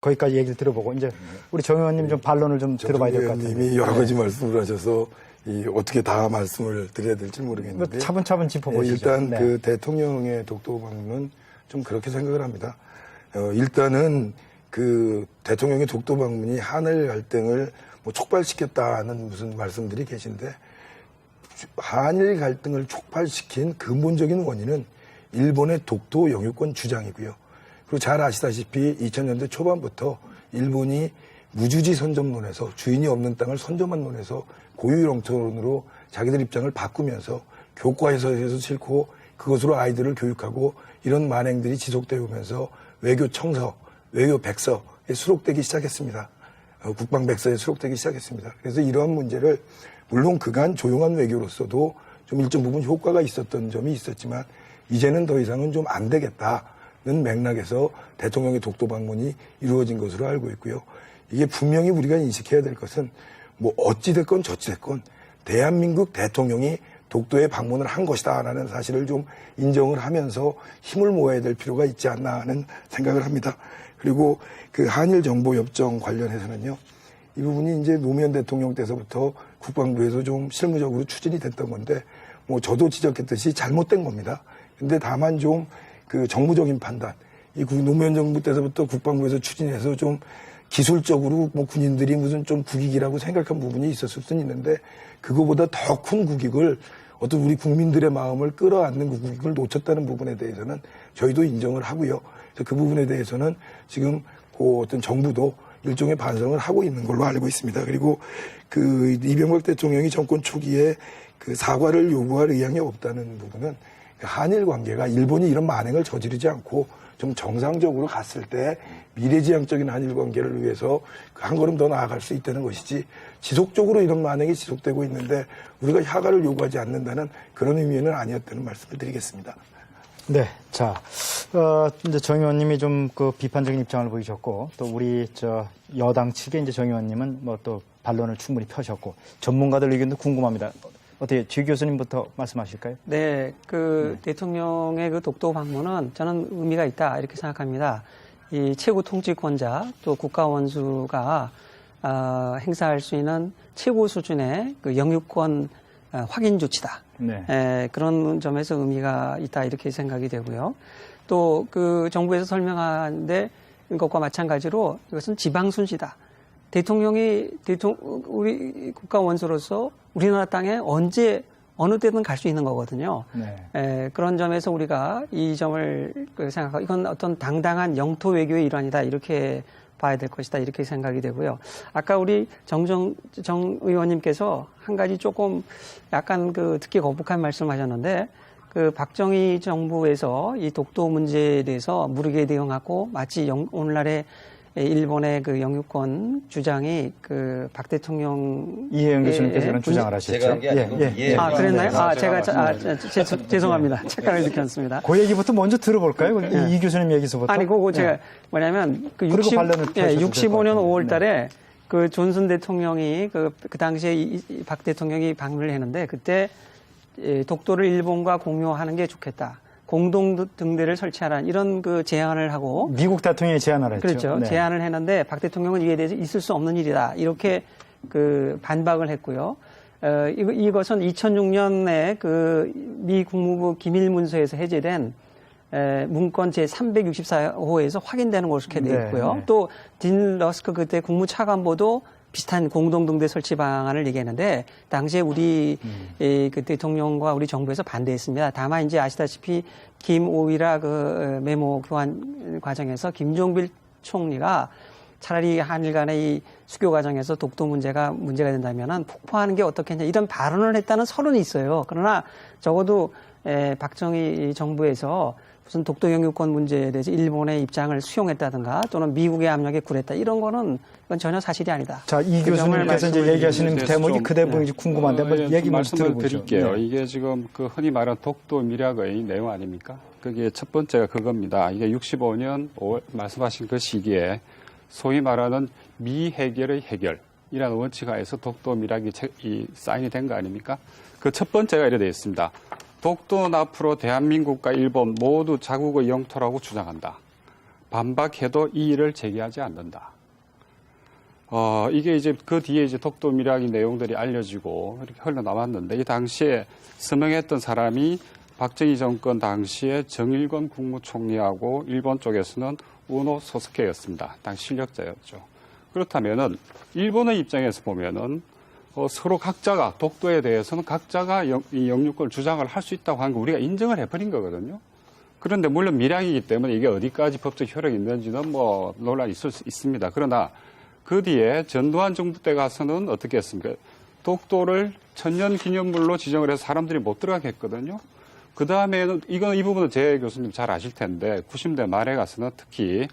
거기까지 얘기를 들어보고 이제 우리 정 의원님 좀 반론을 좀 들어봐야 될 것 같아요. 의원님이 여러 가지 말씀을 하셔서 어떻게 다 말씀을 드려야 될지 모르겠는데 차분차분 짚어보시죠. 일단 그 대통령의 독도 방문은 좀 그렇게 생각을 합니다. 일단은 그 대통령의 독도 방문이 한일 갈등을 뭐 촉발시켰다는 무슨 말씀들이 계신데 한일 갈등을 촉발시킨 근본적인 원인은 일본의 독도 영유권 주장이고요. 그리고 잘 아시다시피 2000년대 초반부터 일본이 무주지 선점론에서 주인이 없는 땅을 선점한론에서 고유영토론으로 자기들 입장을 바꾸면서 교과에서 싫고 그것으로 아이들을 교육하고 이런 만행들이 지속되어 오면서 외교 청서, 외교 백서에 수록되기 시작했습니다. 국방백서에 수록되기 시작했습니다. 그래서 이러한 문제를 물론 그간 조용한 외교로서도 좀 일정 부분 효과가 있었던 점이 있었지만 이제는 더 이상은 좀 안 되겠다는 맥락에서 대통령의 독도 방문이 이루어진 것으로 알고 있고요. 이게 분명히 우리가 인식해야 될 것은 뭐 어찌됐건 저찌됐건 대한민국 대통령이 독도에 방문을 한 것이다라는 사실을 좀 인정을 하면서 힘을 모아야 될 필요가 있지 않나 하는 생각을 합니다. 그리고 그 한일정보협정 관련해서는요. 이 부분이 이제 노무현 대통령 때서부터 국방부에서 좀 실무적으로 추진이 됐던 건데 뭐 저도 지적했듯이 잘못된 겁니다. 근데 다만 좀 그 정무적인 판단, 이 노무현 정부 때서부터 국방부에서 추진해서 좀 기술적으로 뭐 군인들이 무슨 좀 국익이라고 생각한 부분이 있었을 수는 있는데 그거보다 더 큰 국익을 어떤 우리 국민들의 마음을 끌어안는 그 국익을 놓쳤다는 부분에 대해서는 저희도 인정을 하고요. 그래서 그 부분에 대해서는 지금 그 어떤 정부도 일종의 반성을 하고 있는 걸로 알고 있습니다. 그리고 그 이명박 대통령이 정권 초기에 그 사과를 요구할 의향이 없다는 부분은 한일 관계가 일본이 이런 만행을 저지르지 않고 좀 정상적으로 갔을 때 미래지향적인 한일 관계를 위해서 한 걸음 더 나아갈 수 있다는 것이지 지속적으로 이런 만행이 지속되고 있는데 우리가 사과를 요구하지 않는다는 그런 의미는 아니었다는 말씀을 드리겠습니다. 네, 자, 이제 정 의원님이 좀 그 비판적인 입장을 보이셨고 또 우리 여당 측의 이제 정 의원님은 뭐 또 반론을 충분히 펴셨고 전문가들 의견도 궁금합니다. 어떻게 주 교수님부터 말씀하실까요? 네, 대통령의 그 독도 방문은 저는 의미가 있다 이렇게 생각합니다. 이 최고 통치권자 또 국가 원수가 행사할 수 있는 최고 수준의 그 영유권 확인 조치다. 네. 그런 점에서 의미가 있다 이렇게 생각이 되고요. 또 그 정부에서 설명하는데 것과 마찬가지로 이것은 지방 순시다. 우리 국가 원수로서 우리나라 땅에 언제 어느 때든 갈 수 있는 거거든요. 네. 그런 점에서 우리가 이 점을 생각하고 이건 어떤 당당한 영토 외교의 일환이다 이렇게 봐야 될 것이다 이렇게 생각이 되고요. 아까 우리 정 의원님께서 한 가지 조금 약간 듣기 거북한 말씀하셨는데 박정희 정부에서 이 독도 문제에 대해서 무르게 대응하고 마치 오늘날의 일본의 그 영유권 주장이 박 대통령 이해영 교수님께서 그런 주장을 하셨죠. 제가 한 게 아니고 그랬나요? 죄송합니다. 착각을 느꼈습니다. 그 얘기부터 먼저 들어볼까요? 이 교수님 얘기서부터. 아니 그거 제가 뭐냐면 65년 5월달에 그 존슨 대통령이 그 당시에 박 대통령이 방문을 했는데 그때 독도를 일본과 공유하는 게 좋겠다. 공동 등대를 설치하라는 이런 제안을 하고 미국 대통령이 제안을 했죠. 그렇죠. 네. 제안을 했는데 박 대통령은 이에 대해서 있을 수 없는 일이다. 이렇게 반박을 했고요. 이것은 2006년에 미 국무부 기밀 문서에서 해제된 문건 제364호에서 확인되는 것으로 이렇게 되어 있고요. 네. 또 딘 러스크 그때 국무차관보도 비슷한 공동등대 설치 방안을 얘기했는데 당시에 우리 그 대통령과 우리 정부에서 반대했습니다. 다만 이제 아시다시피 김오이라 메모 교환 과정에서 김종필 총리가 차라리 한일 간의 이 수교 과정에서 독도 문제가 된다면은 폭파하는 게 어떻겠냐 이런 발언을 했다는 설은 있어요. 그러나 적어도 박정희 정부에서 무슨 독도 영유권 문제에 대해서 일본의 입장을 수용했다든가 또는 미국의 압력에 굴했다 이런 거는 이건 전혀 사실이 아니다. 자, 이 교수님께서 이제 얘기하시는 대목이 그 대목이 궁금한데 한번 얘기 말씀을 들어보죠. 드릴게요. 네. 이게 지금 흔히 말하는 독도 미락의 내용 아닙니까? 그게 첫 번째가 그겁니다. 이게 65년 5월 말씀하신 그 시기에 소위 말하는 미해결의 해결이라는 원칙하에서 독도 미락이 사인이 된 거 아닙니까? 그 첫 번째가 이래 되어 있습니다. 독도는 앞으로 대한민국과 일본 모두 자국의 영토라고 주장한다. 반박해도 이의를 제기하지 않는다. 이게 이제 그 뒤에 이제 독도 미락의 내용들이 알려지고 이렇게 흘러나왔는데 이 당시에 서명했던 사람이 박정희 정권 당시에 정일권 국무총리하고 일본 쪽에서는 우노 소스케였습니다. 당시 실력자였죠. 그렇다면은 일본의 입장에서 보면은 서로 각자가 독도에 대해서는 각자가 이 영유권을 주장을 할 수 있다고 하는 거 우리가 인정을 해버린 거거든요. 그런데 물론 밀양이기 때문에 이게 어디까지 법적 효력이 있는지는 뭐 논란이 있을 수 있습니다. 그러나 그 뒤에 전두환 정부 때 가서는 어떻게 했습니까? 독도를 천년기념물로 지정을 해서 사람들이 못 들어가게 했거든요. 그 다음에는 이 부분은 제 교수님 잘 아실 텐데 90대 말에 가서는 특히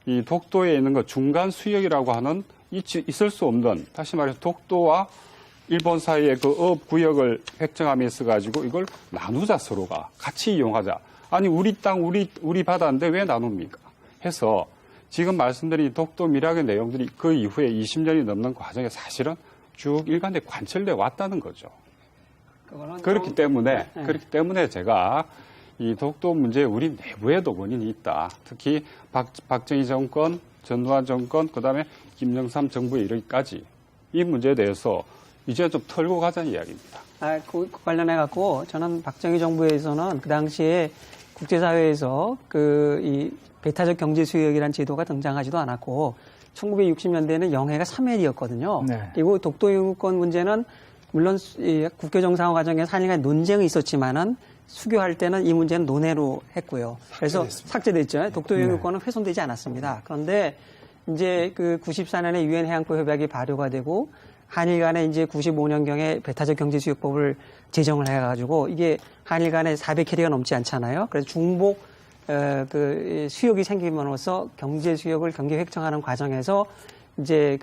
이 독도에 있는 거 중간 수역이라고 하는 있을 수 없는, 다시 말해서 독도와 일본 사이의 그 어업 구역을 획정함에 있어 가지고 이걸 나누자, 서로가 같이 이용하자. 아니 우리 땅 우리 바다인데 왜 나눕니까? 해서 지금 말씀드린 독도 미락의 내용들이 그 이후에 20년이 넘는 과정에 사실은 쭉 일관되게 관철돼 왔다는 거죠. 그렇기 때문에 제가 이 독도 문제에 우리 내부에도 원인이 있다. 특히 박정희 정권, 전두환 정권, 그다음에 김영삼 정부에 이르기까지 이 문제에 대해서 이제 좀 털고 가자는 이야기입니다. 그 관련해 갖고 저는 박정희 정부에서는 그 당시에 국제사회에서 이 배타적 경제 수역이라는 제도가 등장하지도 않았고 1960년대에는 영해가 3회이었거든요. 네. 그리고 독도 영유권 문제는 물론 국교 정상화 과정에서 한일간 논쟁이 있었지만은 수교할 때는 이 문제는 논외로 했고요. 그래서 삭제됐죠. 독도 영유권은 훼손되지 않았습니다. 그런데 이제 그 94년에 유엔 해양법 협약이 발효가 되고 한일 간에 이제 95년경에 배타적 경제수역법을 제정을 해가지고 이게 한일 간에 400캐리가 넘지 않잖아요. 그래서 중복 수역이 생김으로써 경제수역을 경계 획정하는 과정에서 이제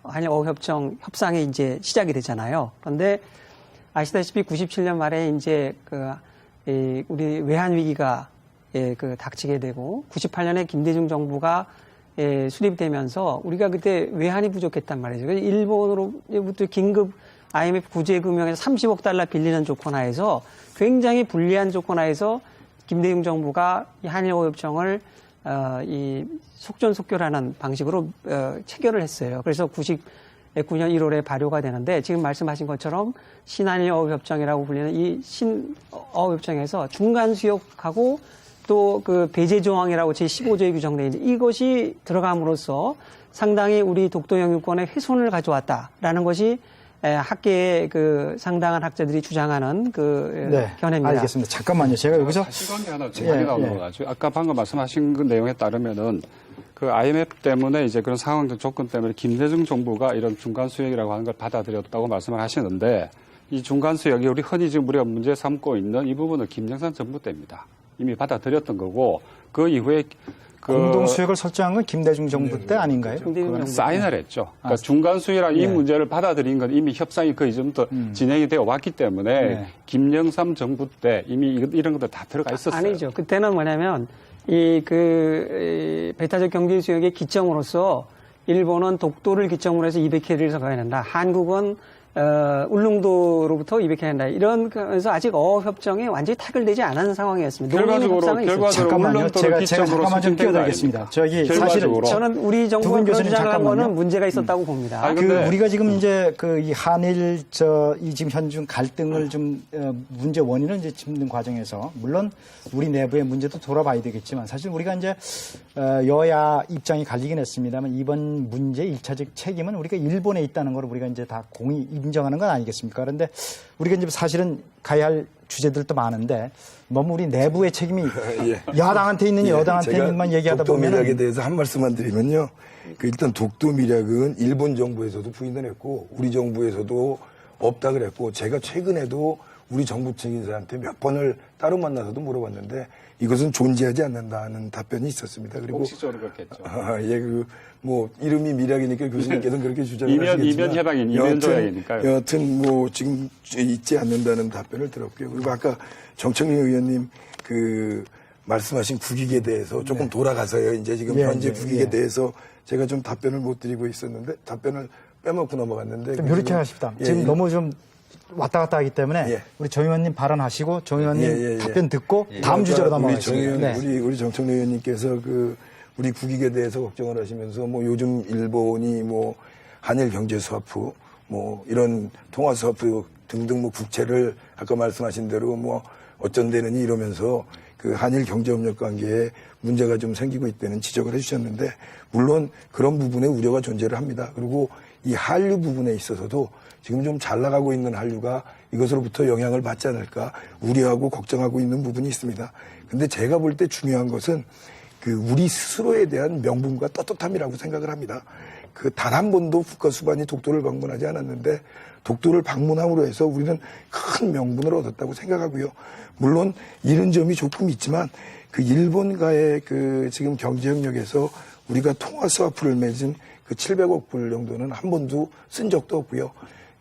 한일 어협정 협상이 이제 시작이 되잖아요. 그런데 아시다시피 97년 말에 이제 우리 외환 위기가 닥치게 되고 98년에 김대중 정부가 수립되면서 우리가 그때 외환이 부족했단 말이죠. 그래서 일본으로부터 긴급 IMF 구제 금융에서 30억 달러 빌리는 조건 하에서 굉장히 불리한 조건 하에서 김대중 정부가 이 한일 어협정을 이 속전속결하는 방식으로 체결을 했어요. 그래서 99년 1월에 발효가 되는데 지금 말씀하신 것처럼 신한일 어업협정이라고 불리는 이 신어업협정에서 중간 수역하고 또 그 배제 조항이라고 제15조에 규정되어 있는데 이것이 들어감으로써 상당히 우리 독도 영유권의 훼손을 가져왔다라는 것이 학계의 그 상당한 학자들이 주장하는 견해입니다. 알겠습니다. 잠깐만요. 제가 여기서 시간이 하나 제가 나눠가지고 아까 방금 말씀하신 그 내용에 따르면은 그 IMF 때문에 이제 그런 상황적 조건 때문에 김대중 정부가 이런 중간 수역이라고 하는 걸 받아들였다고 말씀을 하시는데 이 중간 수역이 우리 흔히 지금 우리가 문제 삼고 있는 이 부분은 김영삼 정부 때입니다. 이미 받아들였던 거고 그 이후에 공동 수역을 설정한 건 김대중 정부 때 아닌가요? 그건 사인을 했죠. 그러니까 중간 수역이라는 이 문제를 받아들인 건 이미 협상이 그 이전부터 진행이 되어 왔기 때문에 김영삼 정부 때 이미 이런 것들 다 들어가 있었어요. 아니죠. 그때는 뭐냐면 배타적 경제 수역의 기점으로서 일본은 독도를 기점으로 해서 200캐리를 서가야 된다. 한국은 울릉도로부터 200캐리 한다. 이러면서 아직 어협정이 완전히 타결되지 않은 상황이었습니다. 결과적으로 잠깐만요. 제가 잠깐만 좀 끼어들겠습니다. 사실은 저는 우리 정부가 그런 주장한 거는 문제가 있었다고 봅니다. 우리가 지금 이제 이 한일 이 지금 현중 갈등을 좀 문제 원인을 이제 짚는 과정에서 물론 우리 내부의 문제도 돌아봐야 되겠지만 사실 우리가 이제 여야 입장이 갈리긴 했습니다만 이번 문제 1차적 책임은 우리가 일본에 있다는 걸 우리가 이제 다 공히 인정하는 건 아니겠습니까? 그런데 우리가 이제 사실은 가야 할 주제들도 많은데 너무 우리 내부의 책임이 야당한테 있는 여당한테 있는 것만 얘기하다 보면 독도 미락에 대해서 한 말씀만 드리면요. 일단 독도 미락은 일본 정부에서도 부인을 했고 우리 정부에서도 없다 그랬고 제가 최근에도 우리 정부 측 인사한테 몇 번을 따로 만나서도 물어봤는데 이것은 존재하지 않는다는 답변이 있었습니다. 그리고 공식적으로 그렇겠죠. 이름이 미락이니까 교수님께서는 그렇게 주장을 하시겠지만 이면 해방인 이면 조약이니까요. 여튼 지금 있지 않는다는 답변을 들었고요. 그리고 아까 정청래 의원님 말씀하신 국익에 대해서 조금 돌아가서요. 이제 지금 현재 국익에 대해서 제가 좀 답변을 못 드리고 있었는데 답변을 빼먹고 넘어갔는데 좀 요렇게 하십니다. 지금 너무 좀 왔다 갔다 하기 때문에 예. 우리 정 의원님 발언하시고 정 의원님 예. 답변 듣고 다음 주제로 우리 정 넘어가겠습니다. 의원, 우리 정청래 의원님께서 우리 국익에 대해서 걱정을 하시면서 뭐 요즘 일본이 뭐 한일 경제 스와프 뭐 이런 통화 스와프 등등 뭐 국채를 아까 말씀하신 대로 뭐 어쩐대느니 이러면서 그 한일 경제협력 관계에 문제가 좀 생기고 있다는 지적을 해주셨는데 물론 그런 부분에 우려가 존재를 합니다. 그리고 이 한류 부분에 있어서도 지금 좀 잘 나가고 있는 한류가 이것으로부터 영향을 받지 않을까 우려하고 걱정하고 있는 부분이 있습니다. 근데 제가 볼 때 중요한 것은 그 우리 스스로에 대한 명분과 떳떳함이라고 생각을 합니다. 그 단 한 번도 국가수반이 독도를 방문하지 않았는데 독도를 방문함으로 해서 우리는 큰 명분을 얻었다고 생각하고요. 물론 이런 점이 조금 있지만 그 일본과의 그 지금 경제협력에서 우리가 통화 스와프를 맺은 그 700억 불 정도는 한 번도 쓴 적도 없고요.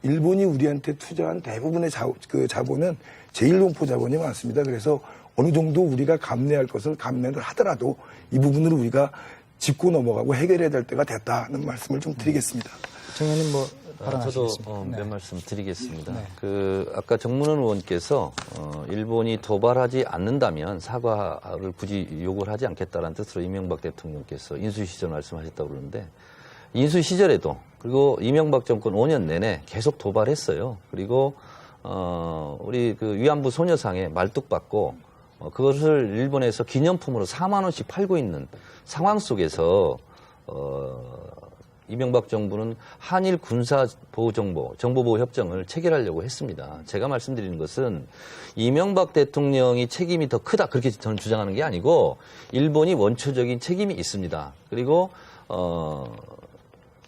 일본이 우리한테 투자한 대부분의 자본은 제1농포 자본이 많습니다. 그래서 어느 정도 우리가 감내할 것을 감내를 하더라도 이 부분을 우리가 짚고 넘어가고 해결해야 될 때가 됐다는 말씀을 좀 드리겠습니다. 정 의원님 뭐 저도 발언하시겠습니다. 몇 말씀 드리겠습니다. 아까 정문원 의원께서 일본이 도발하지 않는다면 사과를 굳이 요구를 하지 않겠다라는 뜻으로 이명박 대통령께서 인수 시절 말씀하셨다고 그러는데 인수 시절에도 그리고 이명박 정권 5년 내내 계속 도발했어요. 그리고 우리 그 위안부 소녀상에 말뚝받고 그것을 일본에서 기념품으로 4만 원씩 팔고 있는 상황 속에서 이명박 정부는 한일 군사 보호 정보보호 협정을 체결하려고 했습니다. 제가 말씀드리는 것은 이명박 대통령이 책임이 더 크다 그렇게 저는 주장하는 게 아니고 일본이 원초적인 책임이 있습니다. 그리고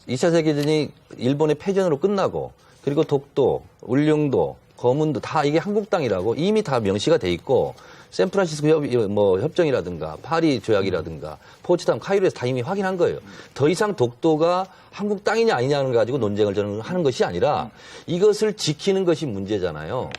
2차 세계대전이 일본의 패전으로 끝나고 그리고 독도, 울릉도, 거문도 다 이게 한국 땅이라고 이미 다 명시가 돼 있고 샌프란시스코 협정이라든가 파리 조약이라든가 포츠담 카이로에서 다 이미 확인한 거예요. 더 이상 독도가 한국 땅이냐 아니냐는 가지고 논쟁을 저는 하는 것이 아니라 이것을 지키는 것이 문제잖아요.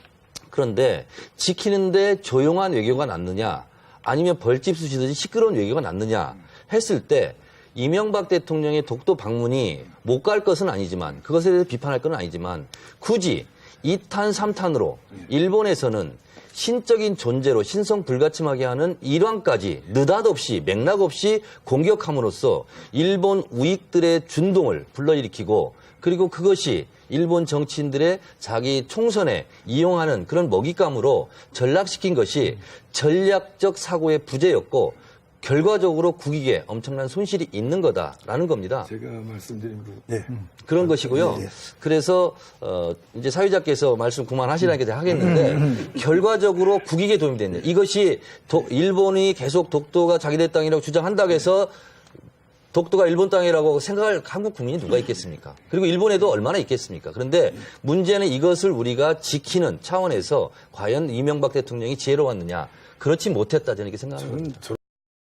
그런데 지키는데 조용한 외교가 낫느냐 아니면 벌집 쑤시듯이 시끄러운 외교가 낫느냐 했을 때 이명박 대통령의 독도 방문이 못 갈 것은 아니지만 그것에 대해서 비판할 건 아니지만 굳이 2탄, 3탄으로 일본에서는 신적인 존재로 신성 불가침하게 하는 일왕까지 느닷없이 맥락 없이 공격함으로써 일본 우익들의 준동을 불러일으키고 그리고 그것이 일본 정치인들의 자기 총선에 이용하는 그런 먹잇감으로 전락시킨 것이 전략적 사고의 부재였고 결과적으로 국익에 엄청난 손실이 있는 거다라는 겁니다. 제가 말씀드린 부분. 네. 그런 것이고요. 네. 그래서 이제 사회자께서 말씀 그만하시라니까 제가 하겠는데 결과적으로 국익에 도움이 됐네요. 이것이 일본이 계속 독도가 자기네 땅이라고 주장한다고 해서 독도가 일본 땅이라고 생각할 한국 국민이 누가 있겠습니까? 그리고 일본에도 얼마나 있겠습니까? 그런데 문제는 이것을 우리가 지키는 차원에서 과연 이명박 대통령이 지혜로웠느냐? 그렇지 못했다 저는 이렇게 생각합니다.